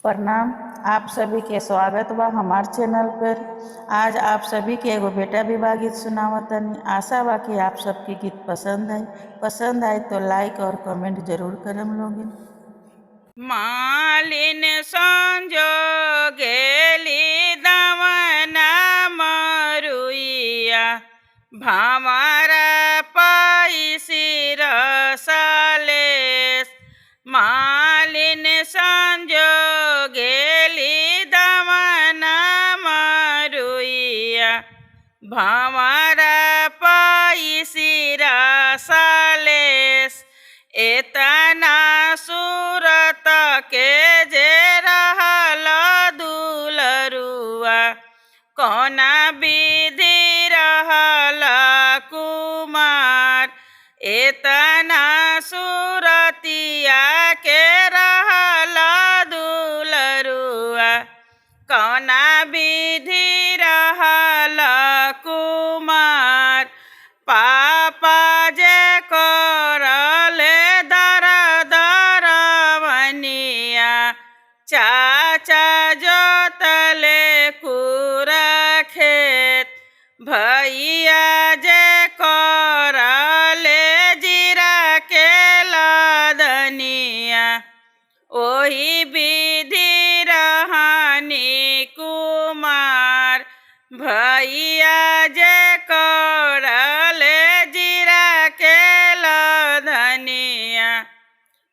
प्रणाम। आप सभी के स्वागत बा हमार चैनल पर। आज आप सभी के एगो बेटा विवाह गीत सुनावतनी। आशा बा कि आप सबके गीत पसंद आए तो लाइक और कमेंट जरूर करम लोगे। मालिन संजोगेली दवना मरुइया भामारा पैसी रसलेस। मालिन संजोगेली दवना मरुइया भामारा पैसी रसलेस। एतना सूरत के जे रहल दुलरुआ कौना विधि रहल कुमार। एतना सूरतिया के रहल दुलरुआ कौना विधि रहल कुमार। पापा जे करले दर दरवनिया चाचा जोतले कुरा खेत। भैया जे करले जीरा के लदनिया ओही विधि रहनी कुमार। भैया जे करले जीरा के लदनिया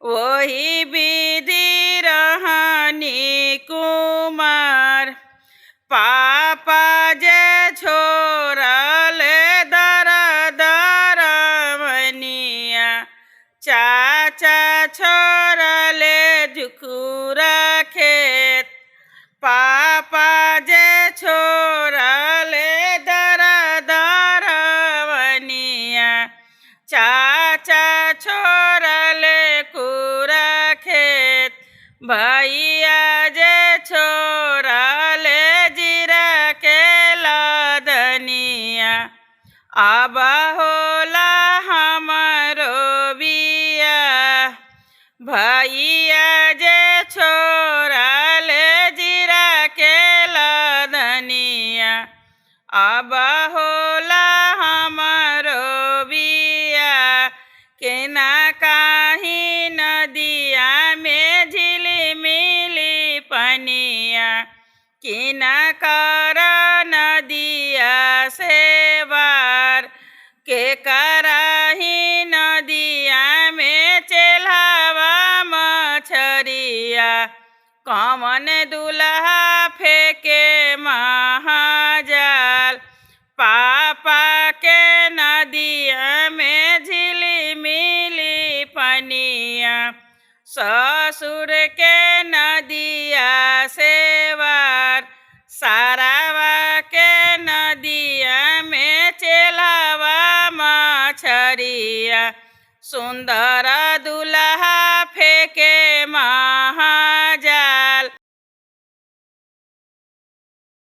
ओही विधि रहनी कुमार। पापा जे छोड़ले दर दरवनिया चाचा छोड़ले जुकुरा खेत। पापा जे छोड़ले दर दरवनिया चाचा छोड़ले कुरा खेत। भैया जे छोड़ले जीरा के लदनिया अब होला हमरो बियाह। भैया जे छोड़ले जीरा के लदनिया अब होला हमरो बियाह। केना काही नदिया में झिलिमिली पनिया किना कर नदिया से बार। के कराही नदिया में चेल्हावा मछरिया कौन दुल्हा फेंके महाजाल। पापा के नदिया में झिलिमिली पनिया ससुर के नदिया से वार। सारावा के नदिया में चेल्हावा मछरिया सुंदर दुल्हा फेंके महा